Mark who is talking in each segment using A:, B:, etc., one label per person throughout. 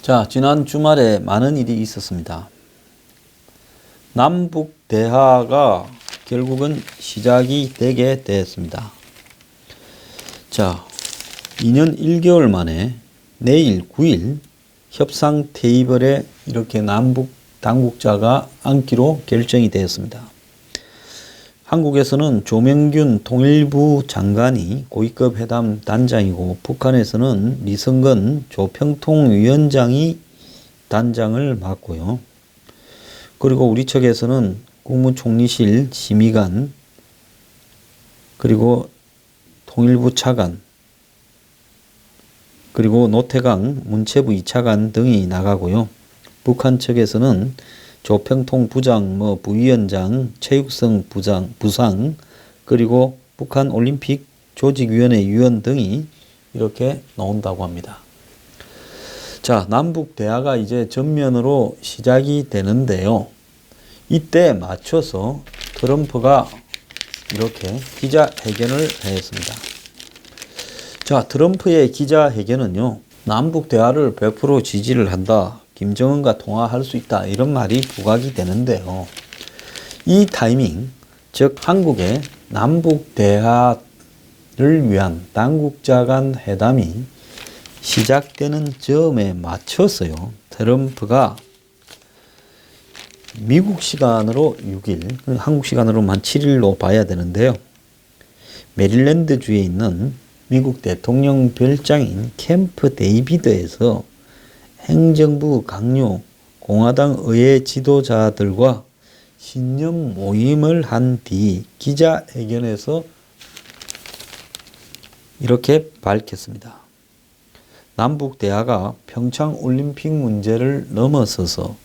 A: 자, 지난 주말에 많은 일이 있었습니다. 남북 대화가 결국은 시작이 되게 되었습니다. 자, 2년 1개월 만에 내일 9일 협상 테이블에 이렇게 남북 당국자가 앉기로 결정이 되었습니다. 한국에서는 조명균 통일부 장관이 고위급 회담 단장이고, 북한에서는 리성건 조평통위원장이 단장을 맡고요. 그리고 우리 측에서는 국무총리실 심의관, 그리고 통일부 차관, 그리고 노태강 문체부 2차관 등이 나가고요. 북한 측에서는 조평통 부장, 부위원장, 최육성 부상, 그리고 북한 올림픽 조직위원회 위원 등이 이렇게 나온다고 합니다. 자, 남북 대화가 이제 전면으로 시작이 되는데요. 이때 맞춰서 트럼프가 이렇게 기자회견을 했습니다. 자, 트럼프의 기자회견은요, 남북 대화를 100% 지지를 한다, 김정은과 통화할 수 있다, 이런 말이 부각이 되는데요. 이 타이밍, 즉 한국의 남북 대화를 위한 당국자 간 회담이 시작되는 점에 맞춰서요, 트럼프가 미국 시간으로 6일, 한국 시간으로만 7일로 봐야 되는데요, 메릴랜드주에 있는 미국 대통령 별장인 캠프 데이비드에서 행정부 강요, 공화당 의회 지도자들과 신년 모임을 한 뒤 기자회견에서 이렇게 밝혔습니다. 남북 대화가 평창 올림픽 문제를 넘어서서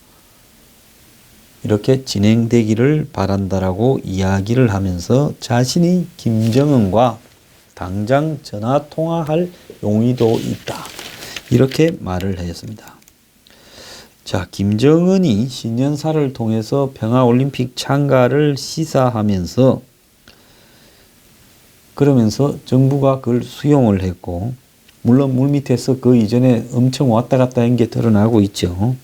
A: 이렇게 진행되기를 바란다라고 이야기를 하면서 자신이 김정은과 당장 전화 통화할 용의도 있다, 이렇게 말을 했습니다. 자, 김정은이 신년사를 통해서 평화올림픽 참가를 시사하면서, 그러면서 정부가 그걸 수용을 했고, 물론 물밑에서 그 이전에 엄청 왔다 갔다 한 게 드러나고 있죠.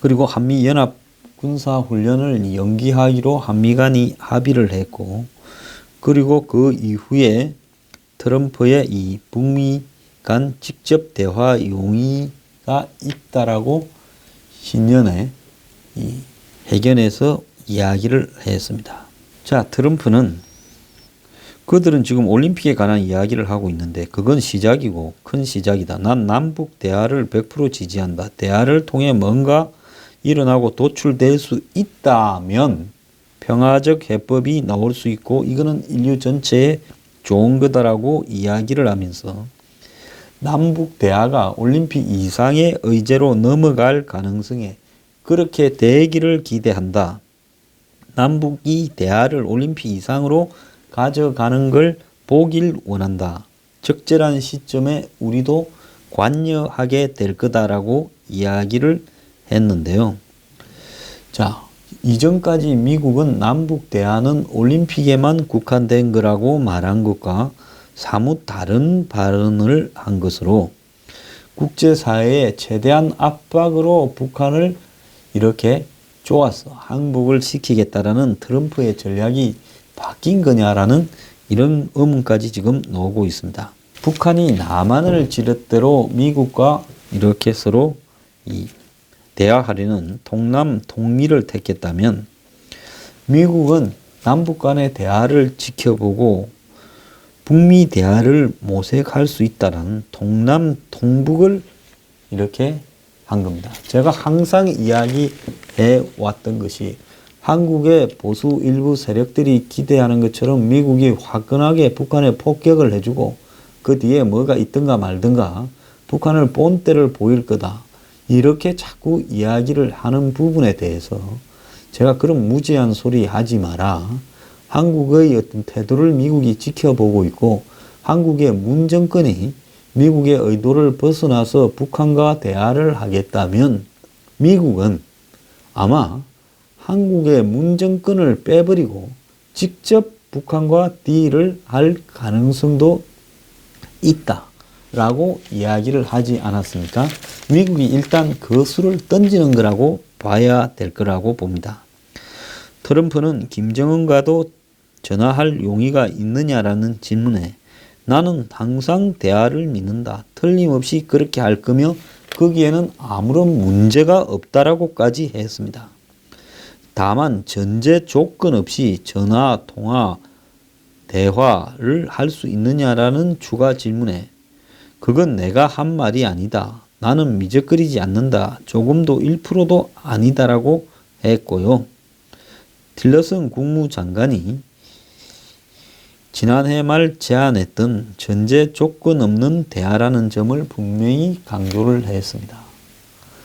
A: 그리고 한미연합 군사훈련을 연기하기로 한미 간이 합의를 했고, 그리고 그 이후에 트럼프의 이 북미 간 직접 대화 용의가 있다라고 신년에 이 회견에서 이야기를 했습니다. 자, 트럼프는 그들은 지금 올림픽에 관한 이야기를 하고 있는데 그건 시작이고 큰 시작이다. 난 남북 대화를 100% 지지한다. 대화를 통해 뭔가 일어나고 도출될 수 있다면 평화적 해법이 나올 수 있고 이거는 인류 전체에 좋은 거다라고 이야기를 하면서 남북 대화가 올림픽 이상의 의제로 넘어갈 가능성에 그렇게 되기를 기대한다. 남북이 대화를 올림픽 이상으로 가져가는 걸 보길 원한다. 적절한 시점에 우리도 관여하게 될 거다라고 이야기를 했는데요. 자, 이전까지 미국은 남북 대화는 올림픽에만 국한된 거라고 말한 것과 사뭇 다른 발언을 한 것으로 국제사회에 최대한 압박으로 북한을 이렇게 쪼아서 항복을 시키겠다라는 트럼프의 전략이 바뀐 거냐라는 이런 의문까지 지금 나오고 있습니다. 북한이 남한을 지렛대로 미국과 이렇게 서로 대화하려는 통남 통일을 택했다면 미국은 남북 간의 대화를 지켜보고 북미 대화를 모색할 수 있다는 통남 통북을 이렇게 한 겁니다. 제가 항상 이야기해 왔던 것이 한국의 보수 일부 세력들이 기대하는 것처럼 미국이 화끈하게 북한에 폭격을 해주고 그 뒤에 뭐가 있든가 말든가 북한을 본때를 보일 거다, 이렇게 자꾸 이야기를 하는 부분에 대해서 제가 그런 무지한 소리 하지 마라. 한국의 어떤 태도를 미국이 지켜보고 있고 한국의 문 정권이 미국의 의도를 벗어나서 북한과 대화를 하겠다면 미국은 아마 한국의 문 정권을 빼버리고 직접 북한과 딜을 할 가능성도 있다. 라고 이야기를 하지 않았습니까? 미국이 일단 그 수를 던지는 거라고 봐야 될 거라고 봅니다. 트럼프는 김정은과도 전화할 용의가 있느냐라는 질문에 나는 항상 대화를 믿는다. 틀림없이 그렇게 할 거며 거기에는 아무런 문제가 없다라고까지 했습니다. 다만 전제 조건 없이 전화, 통화, 대화를 할 수 있느냐라는 추가 질문에 그건 내가 한 말이 아니다. 나는 미적거리지 않는다. 조금도 1%도 아니다라고 했고요. 틸러슨 국무장관이 지난해 말 제안했던 전제 조건 없는 대화라는 점을 분명히 강조를 했습니다.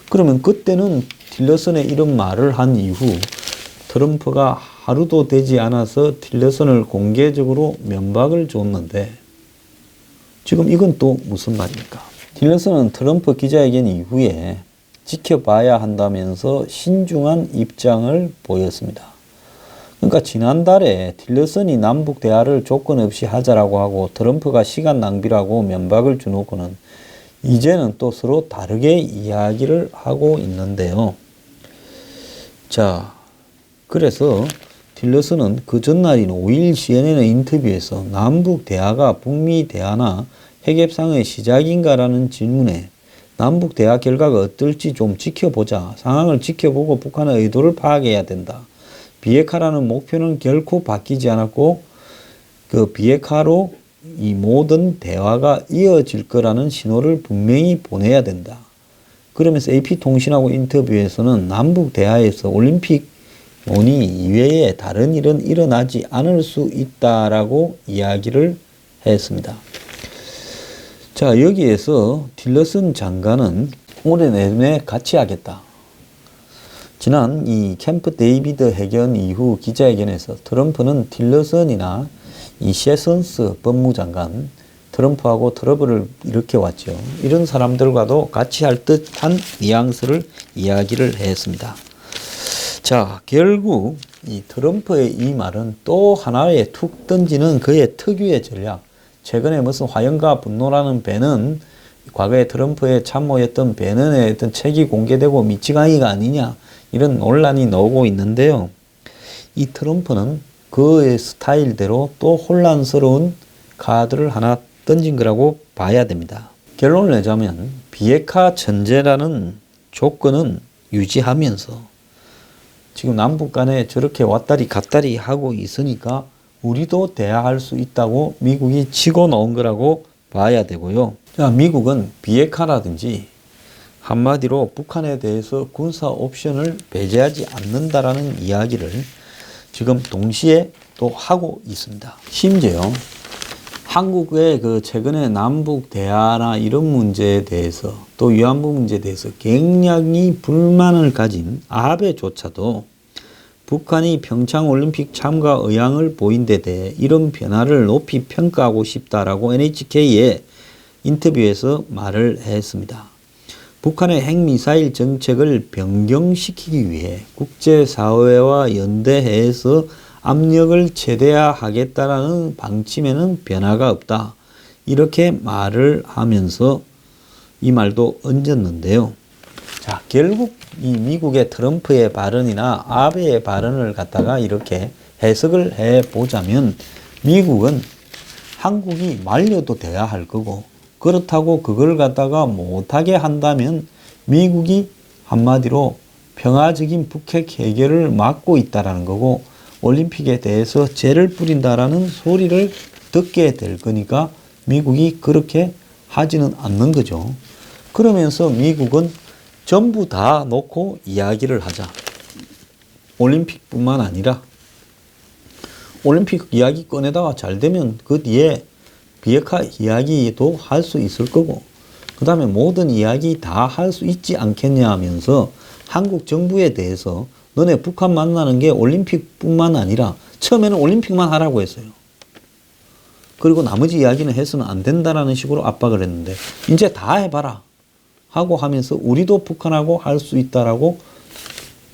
A: 그러면 그때는 틸러슨의 이런 말을 한 이후 트럼프가 하루도 되지 않아서 틸러슨을 공개적으로 면박을 줬는데 지금 이건 또 무슨 말입니까? 틸러슨은 트럼프 기자회견 이후에 지켜봐야 한다면서 신중한 입장을 보였습니다. 그러니까 지난달에 틸러슨이 남북 대화를 조건 없이 하자라고 하고 트럼프가 시간 낭비라고 면박을 주놓고는 이제는 또 서로 다르게 이야기를 하고 있는데요. 자, 그래서 틸러슨은 그 전날인 5일 CNN 인터뷰에서 남북 대화가 북미 대화나 핵협상의 시작인가라는 질문에 남북 대화 결과가 어떨지 좀 지켜보자. 상황을 지켜보고 북한의 의도를 파악해야 된다. 비핵화라는 목표는 결코 바뀌지 않았고 그 비핵화로 이 모든 대화가 이어질 거라는 신호를 분명히 보내야 된다. 그러면서 AP통신하고 인터뷰에서는 남북 대화에서 올림픽 논의 이외에 다른 일은 일어나지 않을 수 있다라고 이야기를 했습니다. 자, 여기에서 틸러슨 장관은 올해 내내 같이 하겠다. 지난 이 캠프 데이비드 회견 이후 기자회견에서 트럼프는 틸러슨이나 이 세선스 법무장관, 트럼프하고 트러블을 일으켜왔죠. 이런 사람들과도 같이 할 듯한 뉘앙스를 이야기를 했습니다. 자, 결국 이 트럼프의 이 말은 또 하나의 툭 던지는 그의 특유의 전략. 최근에 무슨 화염과 분노라는 배는 과거에 트럼프의 참모였던 배넌의 어떤 책이 공개되고 미치광이가 아니냐 이런 논란이 나오고 있는데요. 이 트럼프는 그의 스타일대로 또 혼란스러운 카드를 하나 던진 거라고 봐야 됩니다. 결론을 내자면 비핵화 전제라는 조건은 유지하면서 지금 남북 간에 저렇게 왔다리 갔다리 하고 있으니까 우리도 대화할 수 있다고 미국이 치고 나온 거라고 봐야 되고요. 자, 미국은 비핵화라든지 한마디로 북한에 대해서 군사 옵션을 배제하지 않는다라는 이야기를 지금 동시에 또 하고 있습니다. 심지어 한국의 그 최근에 남북 대화나 이런 문제에 대해서 또 위안부 문제에 대해서 굉장히 불만을 가진 아베조차도 북한이 평창올림픽 참가 의향을 보인 데 대해 이런 변화를 높이 평가하고 싶다라고 NHK의 인터뷰에서 말을 했습니다. 북한의 핵미사일 정책을 변경시키기 위해 국제사회와 연대해서 압력을 최대화하겠다라는 방침에는 변화가 없다. 이렇게 말을 하면서 이 말도 얹었는데요. 자, 결국 이 미국의 트럼프의 발언이나 아베의 발언을 갖다가 이렇게 해석을 해보자면 미국은 한국이 말려도 돼야 할 거고 그렇다고 그걸 갖다가 못하게 한다면 미국이 한마디로 평화적인 북핵 해결을 막고 있다라는 거고 올림픽에 대해서 죄를 뿌린다라는 소리를 듣게 될 거니까 미국이 그렇게 하지는 않는 거죠. 그러면서 미국은 전부 다 놓고 이야기를 하자. 올림픽뿐만 아니라 올림픽 이야기 꺼내다가 잘 되면 그 뒤에 비핵화 이야기도 할 수 있을 거고 그 다음에 모든 이야기 다 할 수 있지 않겠냐 하면서 한국 정부에 대해서 너네 북한 만나는 게 올림픽뿐만 아니라 처음에는 올림픽만 하라고 했어요. 그리고 나머지 이야기는 해서는 안 된다라는 식으로 압박을 했는데 이제 다 해봐라 하고 하면서 우리도 북한하고 할 수 있다라고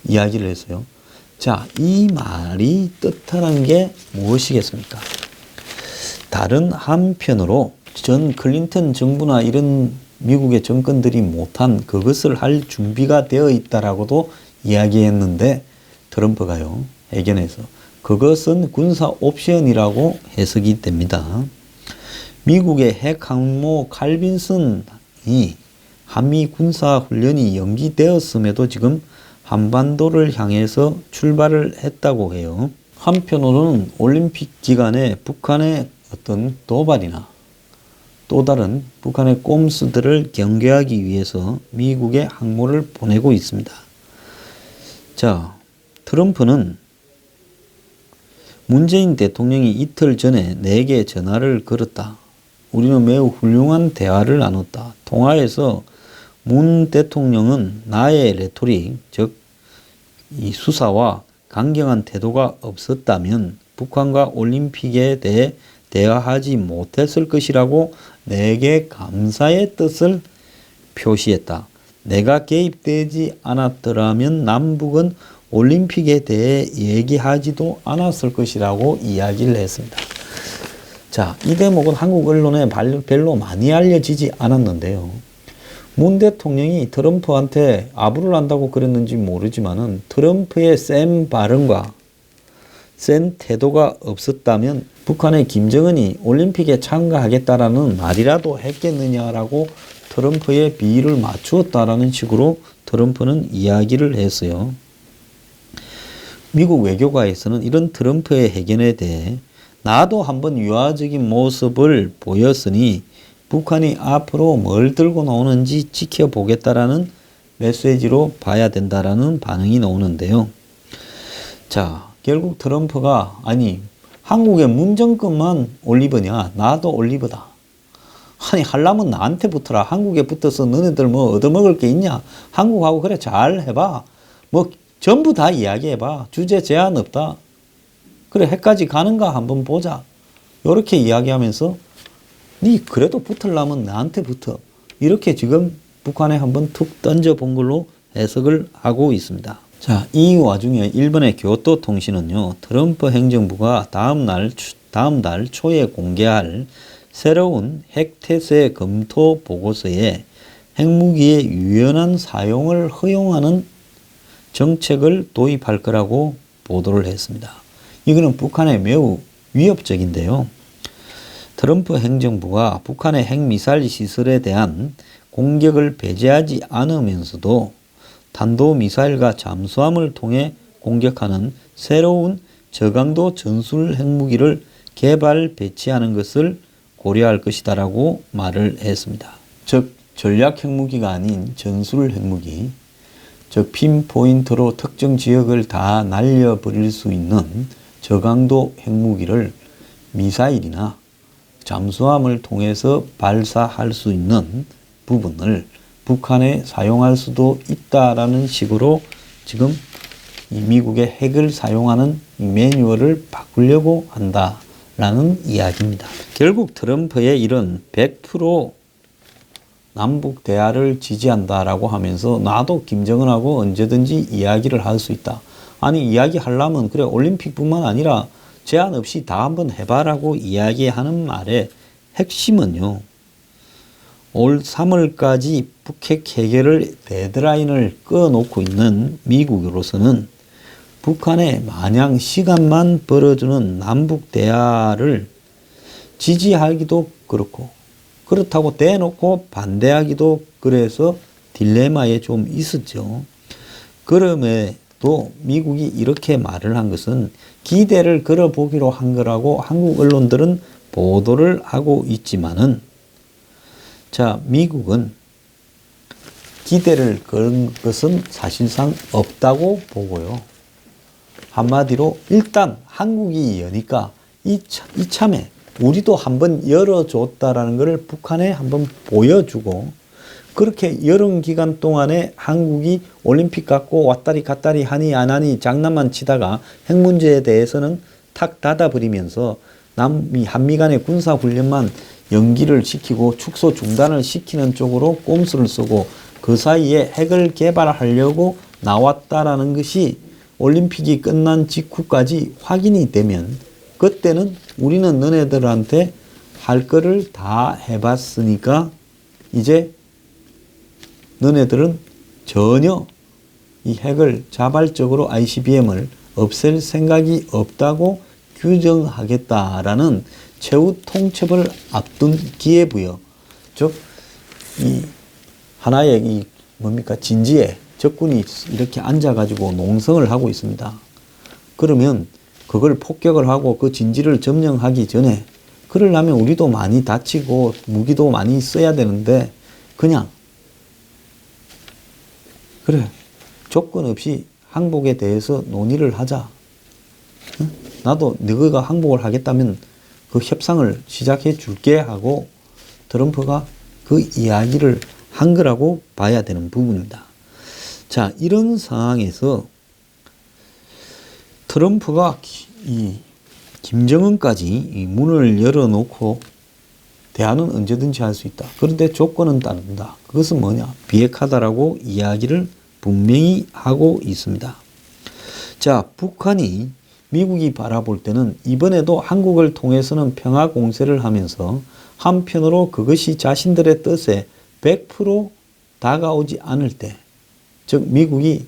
A: 이야기를 했어요. 자, 이 말이 뜻하는 게 무엇이겠습니까? 다른 한편으로 전 클린턴 정부나 이런 미국의 정권들이 못한 그것을 할 준비가 되어 있다라고도 이야기했는데 트럼프가요, 해견에서 그것은 군사 옵션이라고 해석이 됩니다. 미국의 핵 항모 칼빈슨이 한미 군사 훈련이 연기되었음에도 지금 한반도를 향해서 출발을 했다고 해요. 한편으로는 올림픽 기간에 북한의 어떤 도발이나 또 다른 북한의 꼼수들을 경계하기 위해서 미국의 항모를 보내고 있습니다. 자, 트럼프는 문재인 대통령이 이틀 전에 내게 전화를 걸었다. 우리는 매우 훌륭한 대화를 나눴다. 통화에서 문 대통령은 나의 레토릭, 즉 이 수사와 강경한 태도가 없었다면 북한과 올림픽에 대해 대화하지 못했을 것이라고 내게 감사의 뜻을 표시했다. 내가 개입되지 않았더라면 남북은 올림픽에 대해 얘기하지도 않았을 것이라고 이야기를 했습니다. 자, 이 대목은 한국 언론에 별로 많이 알려지지 않았는데요. 문 대통령이 트럼프한테 아부를 한다고 그랬는지 모르지만은 트럼프의 센 발언과 센 태도가 없었다면 북한의 김정은이 올림픽에 참가하겠다라는 말이라도 했겠느냐라고 트럼프의 비위를 맞추었다라는 식으로 트럼프는 이야기를 했어요. 미국 외교가에서는 이런 트럼프의 해견에 대해 나도 한번 유화적인 모습을 보였으니 북한이 앞으로 뭘 들고 나오는지 지켜보겠다라는 메시지로 봐야 된다라는 반응이 나오는데요. 자, 결국 트럼프가 아니 한국의 문정권만 올리브냐? 나도 올리브다. 아니 하려면 나한테 붙어라. 한국에 붙어서 너네들 뭐 얻어먹을 게 있냐? 한국하고 그래 잘 해봐. 뭐 전부 다 이야기해봐. 주제 제한 없다. 그래 해까지 가는가 한번 보자. 이렇게 이야기하면서 니 그래도 붙으려면 나한테 붙어. 이렇게 지금 북한에 한번 툭 던져본 걸로 해석을 하고 있습니다. 자, 이 와중에 일본의 교토통신은요, 트럼프 행정부가 다음 달 초에 공개할 새로운 핵태세 검토 보고서에 핵무기의 유연한 사용을 허용하는 정책을 도입할 거라고 보도를 했습니다. 이거는 북한에 매우 위협적인데요. 트럼프 행정부가 북한의 핵미사일 시설에 대한 공격을 배제하지 않으면서도 탄도미사일과 잠수함을 통해 공격하는 새로운 저강도 전술 핵무기를 개발 배치하는 것을 고려할 것이다라고 말을 했습니다. 즉 전략 핵무기가 아닌 전술 핵무기, 즉 핀포인트로 특정 지역을 다 날려버릴 수 있는 저강도 핵무기를 미사일이나 잠수함을 통해서 발사할 수 있는 부분을 북한에 사용할 수도 있다라는 식으로 지금 이 미국의 핵을 사용하는 이 매뉴얼을 바꾸려고 한다라는 이야기입니다. 결국 트럼프의 이런 100% 남북 대화를 지지한다라고 하면서 나도 김정은하고 언제든지 이야기를 할 수 있다. 아니 이야기하려면 그래 올림픽뿐만 아니라 제한 없이 다 한번 해봐라고 이야기하는 말의 핵심은요. 올 3월까지 북핵 해결을 데드라인을 꺼놓고 있는 미국으로서는 북한에 마냥 시간만 벌어주는 남북 대화를 지지하기도 그렇고 그렇다고 대놓고 반대하기도 그래서 딜레마에 좀 있었죠. 그럼에도 미국이 이렇게 말을 한 것은 기대를 걸어보기로 한 거라고 한국 언론들은 보도를 하고 있지만은 자, 미국은 기대를 건 것은 사실상 없다고 보고요. 한마디로 일단 한국이 여니까 이참에 우리도 한번 열어줬다라는 것을 북한에 한번 보여주고 그렇게 여름 기간 동안에 한국이 올림픽 갖고 왔다리 갔다리 하니 안 하니 장난만 치다가 핵 문제에 대해서는 탁 닫아버리면서 한미 간의 군사훈련만 연기를 시키고 축소 중단을 시키는 쪽으로 꼼수를 쓰고 그 사이에 핵을 개발하려고 나왔다라는 것이 올림픽이 끝난 직후까지 확인이 되면 그때는 우리는 너네들한테 할 거를 다 해봤으니까 이제 너네들은 전혀 이 핵을 자발적으로 ICBM을 없앨 생각이 없다고 규정하겠다라는 최후 통첩을 앞둔 기회부여, 즉 이 하나의 이 뭡니까 진지에 적군이 이렇게 앉아가지고 농성을 하고 있습니다. 그러면 그걸 폭격을 하고 그 진지를 점령하기 전에 그러려면 우리도 많이 다치고 무기도 많이 써야 되는데 그냥 그래 조건 없이 항복에 대해서 논의를 하자. 응? 나도 너희가 항복을 하겠다면 그 협상을 시작해 줄게 하고 트럼프가 그 이야기를 한 거라고 봐야 되는 부분입니다. 자, 이런 상황에서 트럼프가 이 김정은까지 이 문을 열어놓고 대화는 언제든지 할 수 있다. 그런데 조건은 따른다. 그것은 뭐냐? 비핵화다라고 이야기를 분명히 하고 있습니다. 자, 북한이 미국이 바라볼 때는 이번에도 한국을 통해서는 평화 공세를 하면서 한편으로 그것이 자신들의 뜻에 100% 다가오지 않을 때, 즉 미국이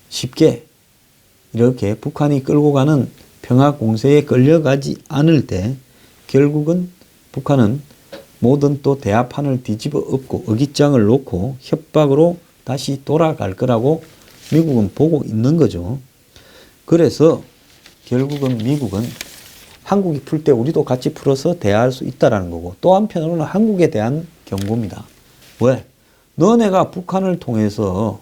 A: 쉽게 이렇게 북한이 끌고 가는 평화 공세에 끌려가지 않을 때 결국은 북한은 모든 또 대화판을 뒤집어 엎고 의기장을 놓고 협박으로 다시 돌아갈 거라고 미국은 보고 있는 거죠. 그래서 결국은 미국은 한국이 풀 때 우리도 같이 풀어서 대화할 수 있다는 거고, 또 한편으로는 한국에 대한 경고입니다. 왜? 너네가 북한을 통해서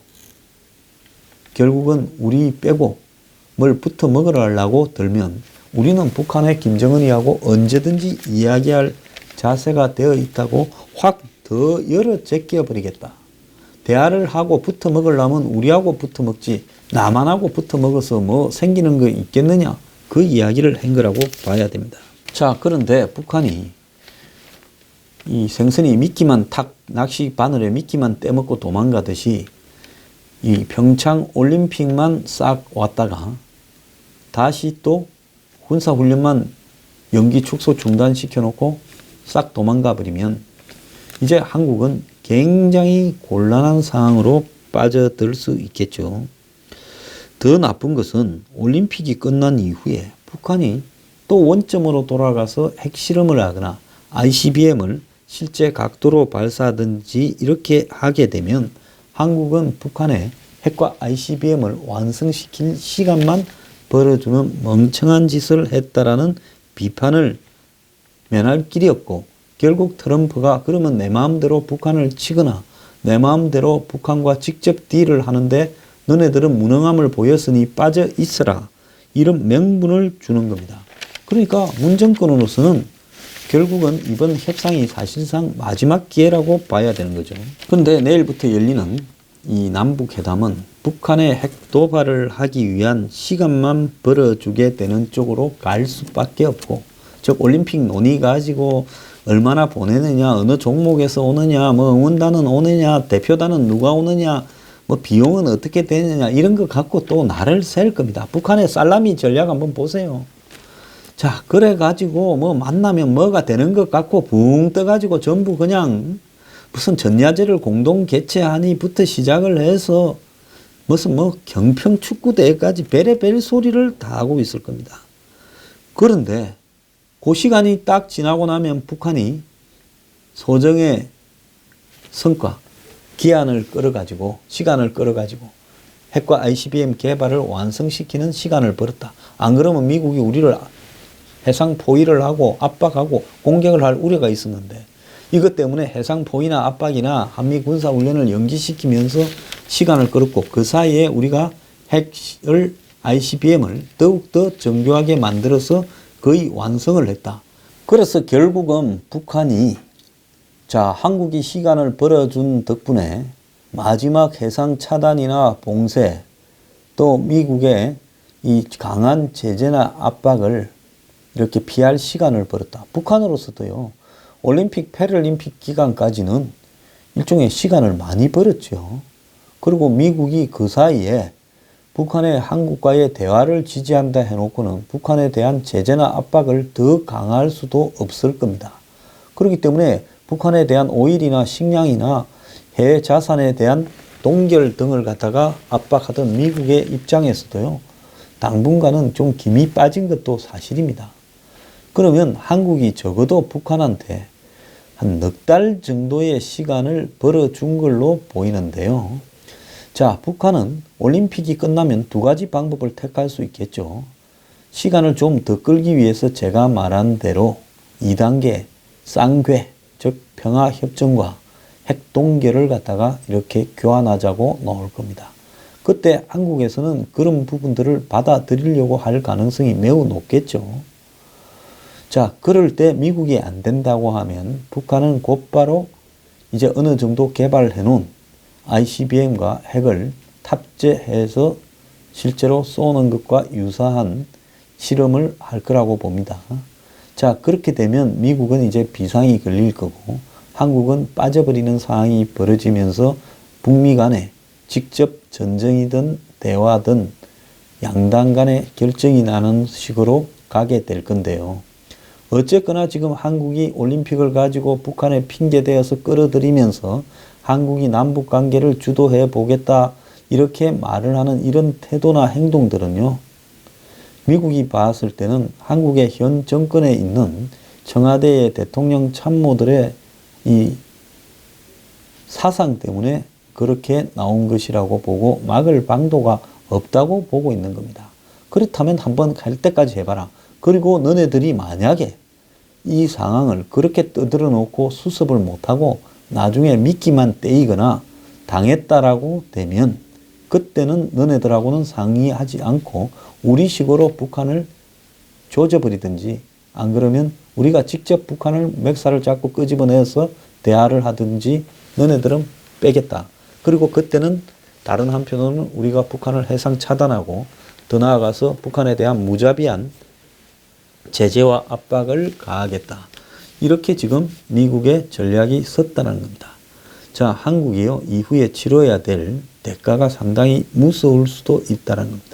A: 결국은 우리 빼고 뭘 붙어 먹으려고 들면 우리는 북한의 김정은이하고 언제든지 이야기할 자세가 되어 있다고 확 더 열어 제껴 버리겠다. 대화를 하고 붙어 먹으려면 우리하고 붙어 먹지 남한하고 붙어 먹어서 뭐 생기는 거 있겠느냐, 그 이야기를 한 거라고 봐야 됩니다. 자, 그런데 북한이 이 생선이 미끼만 탁 낚시 바늘에 미끼만 떼먹고 도망가듯이 이 평창 올림픽만 싹 왔다가 다시 또 군사훈련만 연기 축소 중단시켜 놓고 싹 도망가 버리면 이제 한국은 굉장히 곤란한 상황으로 빠져들 수 있겠죠. 더 나쁜 것은 올림픽이 끝난 이후에 북한이 또 원점으로 돌아가서 핵실험을 하거나 ICBM을 실제 각도로 발사하든지 이렇게 하게 되면 한국은 북한의 핵과 ICBM을 완성시킬 시간만 벌어주는 멍청한 짓을 했다라는 비판을 면할 길이 없고, 결국 트럼프가 그러면 내 마음대로 북한을 치거나 내 마음대로 북한과 직접 딜을 하는데 너네들은 무능함을 보였으니 빠져 있어라, 이런 명분을 주는 겁니다. 그러니까 문 정권으로서는 결국은 이번 협상이 사실상 마지막 기회라고 봐야 되는 거죠. 그런데 내일부터 열리는 이 남북회담은 북한의 핵 도발을 하기 위한 시간만 벌어주게 되는 쪽으로 갈 수밖에 없고, 즉 올림픽 논의 가지고 얼마나 보내느냐, 어느 종목에서 오느냐, 뭐 응원단은 오느냐, 대표단은 누가 오느냐, 뭐 비용은 어떻게 되느냐, 이런 거 갖고 또 날을 셀 겁니다. 북한의 살라미 전략 한번 보세요. 자, 그래 가지고 뭐 만나면 뭐가 되는 것 같고 붕 떠 가지고 전부 그냥 무슨 전야제를 공동 개최하니부터 시작을 해서 무슨 뭐 경평 축구대회까지 베레벨 소리를 다 하고 있을 겁니다. 그런데 그 시간이 딱 지나고 나면 북한이 소정의 성과, 기한을 끌어가지고, 시간을 끌어가지고 핵과 ICBM 개발을 완성시키는 시간을 벌었다. 안 그러면 미국이 우리를 해상 포위를 하고 압박하고 공격을 할 우려가 있었는데, 이것 때문에 해상 포위나 압박이나 한미 군사 훈련을 연기시키면서 시간을 끌었고, 그 사이에 우리가 핵을 ICBM을 더욱더 정교하게 만들어서 거의 완성을 했다. 그래서 결국은 북한이 한국이 시간을 벌어준 덕분에 마지막 해상 차단이나 봉쇄, 또 미국의 이 강한 제재나 압박을 이렇게 피할 시간을 벌었다. 북한으로서도요, 올림픽, 패럴림픽 기간까지는 일종의 시간을 많이 벌었죠. 그리고 미국이 그 사이에 북한의 한국과의 대화를 지지한다 해놓고는 북한에 대한 제재나 압박을 더 강화할 수도 없을 겁니다. 그렇기 때문에 북한에 대한 오일이나 식량이나 해외 자산에 대한 동결 등을 갖다가 압박하던 미국의 입장에서도요, 당분간은 좀 김이 빠진 것도 사실입니다. 그러면 한국이 적어도 북한한테 한 넉 달 정도의 시간을 벌어준 걸로 보이는데요. 자, 북한은 올림픽이 끝나면 두 가지 방법을 택할 수 있겠죠. 시간을 좀 더 끌기 위해서 제가 말한 대로 2단계 쌍궤, 즉 평화협정과 핵동결을 갖다가 이렇게 교환하자고 나올 겁니다. 그때 한국에서는 그런 부분들을 받아들이려고 할 가능성이 매우 높겠죠. 자, 그럴 때 미국이 안 된다고 하면 북한은 곧바로 이제 어느 정도 개발해 놓은 ICBM과 핵을 탑재해서 실제로 쏘는 것과 유사한 실험을 할 거라고 봅니다. 자, 그렇게 되면 미국은 이제 비상이 걸릴 거고 한국은 빠져버리는 상황이 벌어지면서 북미 간에 직접 전쟁이든 대화든 양당 간에 결정이 나는 식으로 가게 될 건데요. 어쨌거나 지금 한국이 올림픽을 가지고 북한에 핑계대어서 끌어들이면서 한국이 남북 관계를 주도해 보겠다 이렇게 말을 하는 이런 태도나 행동들은요, 미국이 봤을 때는 한국의 현 정권에 있는 청와대의 대통령 참모들의 이 사상 때문에 그렇게 나온 것이라고 보고 막을 방도가 없다고 보고 있는 겁니다. 그렇다면 한번 갈 때까지 해봐라. 그리고 너네들이 만약에 이 상황을 그렇게 떠들어 놓고 수습을 못하고 나중에 미끼만 떼이거나 당했다라고 되면 그때는 너네들하고는 상의하지 않고 우리식으로 북한을 조져버리든지 안 그러면 우리가 직접 북한을 맥살을 잡고 끄집어내서 대화를 하든지 너네들은 빼겠다. 그리고 그때는 다른 한편으로는 우리가 북한을 해상 차단하고 더 나아가서 북한에 대한 무자비한 제재와 압박을 가하겠다. 이렇게 지금 미국의 전략이 섰다는 겁니다. 자, 한국이요, 이후에 치러야 될 대가가 상당히 무서울 수도 있다는 겁니다.